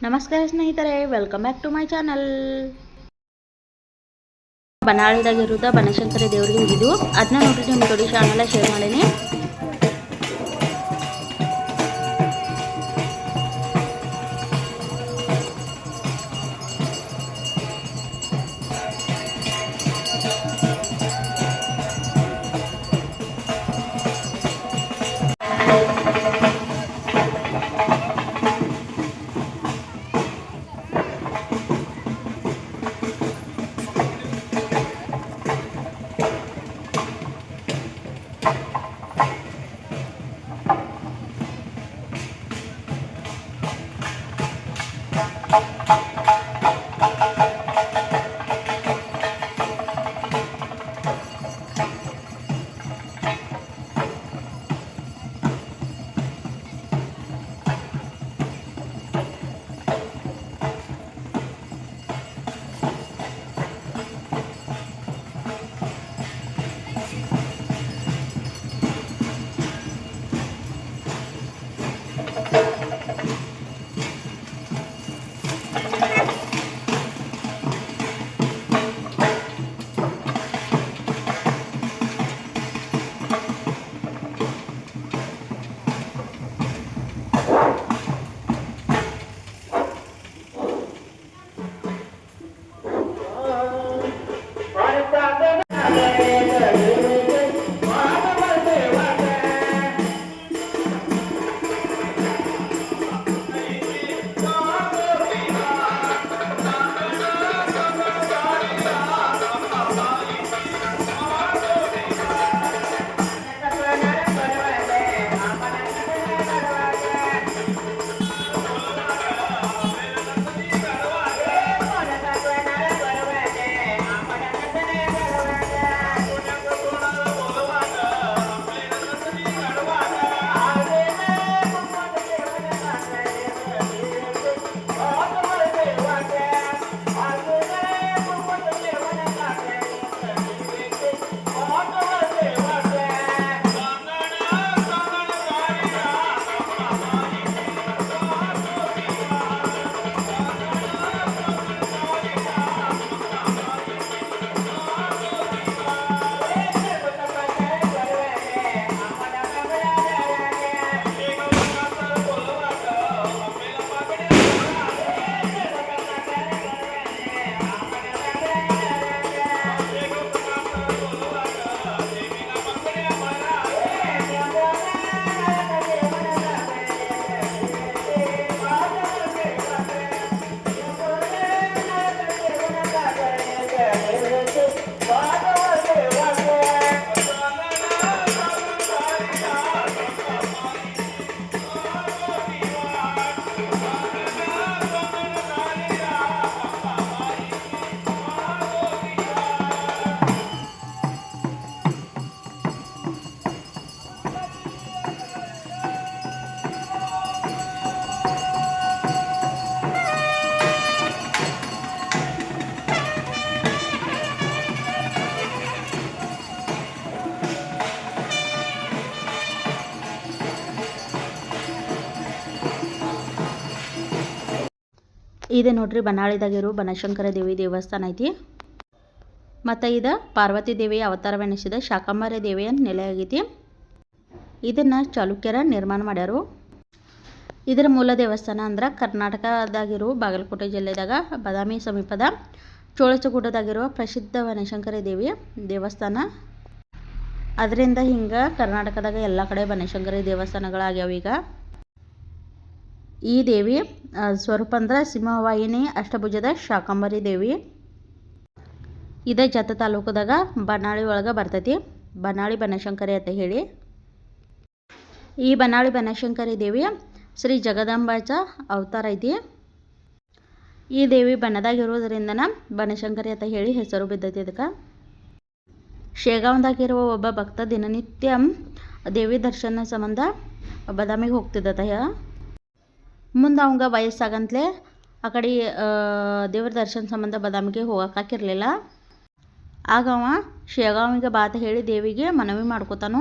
ನಮಸ್ಕಾರ ಸ್ನೇಹಿತರೆ, welcome back to my channel. ಬನಾಳಿದಾಗಿರುತ್ತ ಬನಶಂಕರಿ ದೇವ್ರಿಗೆ ಹೋಗಿದ್ದು ಅದನ್ನ ನೋಡ್ರಿ ನಿಮ್ಮ ಜೋಡಿ ಚಾನಲ್ ಶೇರ್ ಮಾಡೀನಿ. ಇದೆ ನೋಡ್ರಿ ಬನಾಳಿದಾಗಿರೋ ಬನಶಂಕರ ದೇವಿ ದೇವಸ್ಥಾನ ಐತಿ. ಮತ್ತು ಇದು ಪಾರ್ವತಿ ದೇವಿಯ ಅವತಾರವೆನಿಸಿದ ಶಾಕಂಬರಿ ದೇವಿಯ ನೆಲೆ ಆಗೈತಿ. ಇದನ್ನು ಚಾಲುಕ್ಯರ ನಿರ್ಮಾಣ ಮಾಡ್ಯಾರು. ಇದರ ಮೂಲ ದೇವಸ್ಥಾನ ಅಂದ್ರೆ ಕರ್ನಾಟಕದಾಗಿರೋ ಬಾಗಲಕೋಟೆ ಜಿಲ್ಲೆದಾಗ ಬಾದಾಮಿ ಸಮೀಪದ ಚೋಳಚಗುಡ್ಡದಾಗಿರುವ ಪ್ರಸಿದ್ಧ ಬನಶಂಕರಿ ದೇವಿ ದೇವಸ್ಥಾನ. ಅದರಿಂದ ಹಿಂಗೆ ಕರ್ನಾಟಕದಾಗ ಎಲ್ಲ ಕಡೆ ಬನಶಂಕರಿ ದೇವಸ್ಥಾನಗಳಾಗ್ಯಾವ. ಈಗ ಈ ದೇವಿ ಸ್ವರೂಪ ಅಂದ್ರೆ ಸಿಂಹವಾಹಿನಿ ಅಷ್ಟಭುಜದ ಶಾಕಂಬರಿ ದೇವಿ. ಇದೇ ಜತ ತಾಲೂಕದಾಗ ಬನಾಳಿ ಒಳಗೆ ಬರ್ತೈತಿ. ಬನಾಳಿ ಬನಶಂಕರಿ ಅಂತ ಹೇಳಿ. ಈ ಬನಾಳಿ ಬನಶಂಕರಿ ದೇವಿ ಶ್ರೀ ಜಗದಾಂಬಾಚ ಅವತಾರ ಐತಿ. ಈ ದೇವಿ ಬಣ್ಣದಾಗಿರೋದ್ರಿಂದನ ಬನಶಂಕರಿ ಅಂತ ಹೇಳಿ ಹೆಸರು ಬಿದ್ದೈತಿ. ಇದಕ್ಕೆ ಶೇಗಾಂವದಾಗಿರುವ ಒಬ್ಬ ಭಕ್ತ ದಿನನಿತ್ಯ ದೇವಿ ದರ್ಶನ ಸಂಬಂಧ ಬಾದಾಮಿಗೆ ಹೋಗ್ತಿದ್ದತ. ಮುಂದೆ ಅವಂಗ ವಯಸ್ಸಾಗಂತಲೇ ಆ ಕಡೆ ದೇವ್ರ ದರ್ಶನ ಸಂಬಂಧ ಬಾದಾಮಿಗೆ ಹೋಗೋಕ್ಕಾಗಿರಲಿಲ್ಲ. ಆಗ ಅವ ಶೇಗಾವಿಗೆ ಬಾತ ಹೇಳಿ ದೇವಿಗೆ ಮನವಿ ಮಾಡ್ಕೋತಾನು.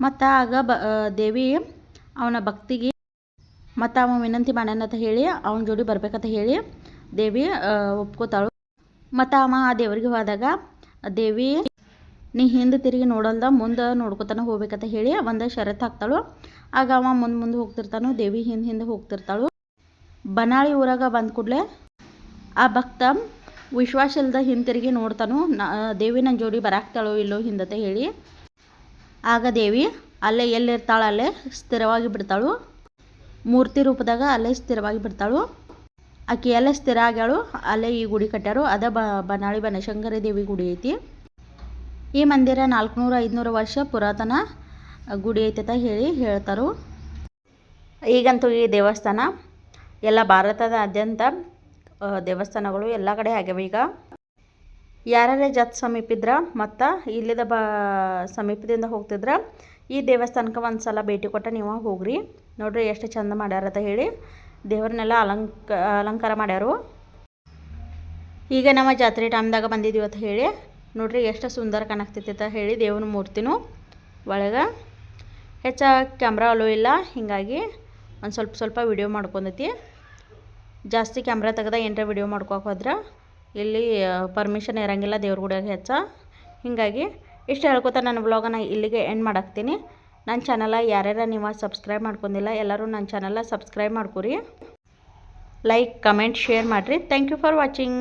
ಮತ್ತು ಆಗ ದೇವಿ ಅವನ ಭಕ್ತಿಗೆ ಮತ್ತು ಅವ ವಿನಂತಿ ಮಾಡ್ಯಾನಂತ ಹೇಳಿ ಅವನ ಜೋಡಿ ಬರ್ಬೇಕಂತ ಹೇಳಿ ದೇವಿ ಒಪ್ಕೋತಾಳು. ಮತ್ತು ಅವ ಆ ದೇವ್ರಿಗೆ ಹೋದಾಗ ದೇವಿ ನೀ ಹಿಂದೆ ತಿರುಗಿ ನೋಡಲ್ದ ಮುಂದೆ ನೋಡ್ಕೊತಾನೆ ಹೋಗ್ಬೇಕಂತ ಹೇಳಿ ಒಂದು ಷರತ್ತು ಹಾಕ್ತಾಳು. ಆಗ ಅವ ಮುಂದೆ ಹೋಗ್ತಿರ್ತಾನು, ದೇವಿ ಹಿಂದೆ ಹೋಗ್ತಿರ್ತಾಳು. ಬನಾಳಿ ಊರಾಗ ಬಂದ ಕೂಡಲೇ ಆ ಭಕ್ತ ವಿಶ್ವಾಸ ಇಲ್ದ ಹಿಂತಿರುಗಿ ನೋಡ್ತಾನು, ದೇವಿ ನನ್ನ ಜೋಡಿ ಬರಾಕ್ತಾಳೋ ಇಲ್ಲೋ ಹಿಂದತೆ ಹೇಳಿ. ಆಗ ದೇವಿ ಅಲ್ಲೇ ಎಲ್ಲಿರ್ತಾಳೆ ಅಲ್ಲೇ ಸ್ಥಿರವಾಗಿ ಬಿಡ್ತಾಳು, ಮೂರ್ತಿ ರೂಪದಾಗ ಅಲ್ಲೇ ಸ್ಥಿರವಾಗಿ ಬಿಡ್ತಾಳು. ಆಕೆ ಎಲ್ಲೇ ಸ್ಥಿರ ಆಗ್ಯಾಳು ಅಲ್ಲೇ ಈ ಗುಡಿ ಕಟ್ಟ್ಯಾರು. ಅದ ಬನಾಳಿ ಬನಶಂಕರಿ ದೇವಿ ಗುಡಿ ಐತಿ. ಈ ಮಂದಿರ 400-500 ವರ್ಷ ಪುರಾತನ ಗುಡಿ ಐತೆ ಹೇಳಿ ಹೇಳ್ತಾರು. ಈಗಂತೂ ಈ ದೇವಸ್ಥಾನ ಎಲ್ಲ ಭಾರತದಾದ್ಯಂತ ದೇವಸ್ಥಾನಗಳು ಎಲ್ಲ ಕಡೆ ಆಗ್ಯಾವ. ಈಗ ಯಾರ್ಯಾರೇ ಜತ್ ಸಮೀಪಿದ್ರ ಮತ್ತು ಇಲ್ಲಿದ ಸಮೀಪದಿಂದ ಹೋಗ್ತಿದ್ರ ಈ ದೇವಸ್ಥಾನಕ್ಕೆ ಒಂದು ಸಲ ಭೇಟಿ ಕೊಟ್ಟ ನೀವು ಹೋಗ್ರಿ. ನೋಡ್ರಿ ಎಷ್ಟು ಚಂದ ಮಾಡ್ಯಾರತ ಹೇಳಿ, ದೇವ್ರನ್ನೆಲ್ಲ ಅಲಂಕಾರ ಮಾಡ್ಯಾರು. ಈಗ ನಮ್ಮ ಜಾತ್ರೆ ಟೈಮ್ದಾಗ ಬಂದಿದ್ದೀವಿ ಅಂತ ಹೇಳಿ ನೋಡ್ರಿ ಎಷ್ಟು ಸುಂದರ ಕಾಣಾಕ್ತೈತೆ ಅಂತ ಹೇಳಿ. ದೇವ್ರ ಮೂರ್ತಿನೂ ಒಳಗೆ ಹೆಚ್ಚ ಕ್ಯಾಮ್ರಾ ಅಲೋ ಇಲ್ಲ, ಹೀಗಾಗಿ ಒಂದು ಸ್ವಲ್ಪ ವಿಡಿಯೋ ಮಾಡ್ಕೊಂಡೈತಿ. ಜಾಸ್ತಿ ಕ್ಯಾಮ್ರಾ ತೆಗೆದ ಏನರ ವಿಡಿಯೋ ಮಾಡ್ಕೋಕೆ ಹೋದ್ರೆ ಇಲ್ಲಿ ಪರ್ಮಿಷನ್ ಇರೋಂಗಿಲ್ಲ ದೇವ್ರ ಗುಡಿಯಾಗ ಹೆಚ್ಚ. ಹೀಗಾಗಿ ಇಷ್ಟು ಹೇಳ್ಕೊತ ನನ್ನ ವ್ಲಾಗನ್ನು ಇಲ್ಲಿಗೆ ಎಂಡ್ ಮಾಡಾಕ್ತೀನಿ. ನನ್ನ ಚಾನಲ ಯಾರ್ಯಾರ ನೀವು ಸಬ್ಸ್ಕ್ರೈಬ್ ಮಾಡ್ಕೊಂಡಿಲ್ಲ ಎಲ್ಲರೂ ನನ್ನ ಚಾನಲ ಸಬ್ಸ್ಕ್ರೈಬ್ ಮಾಡ್ಕೊರಿ, ಲೈಕ್ ಕಮೆಂಟ್ ಶೇರ್ ಮಾಡಿರಿ. Thank you for watching.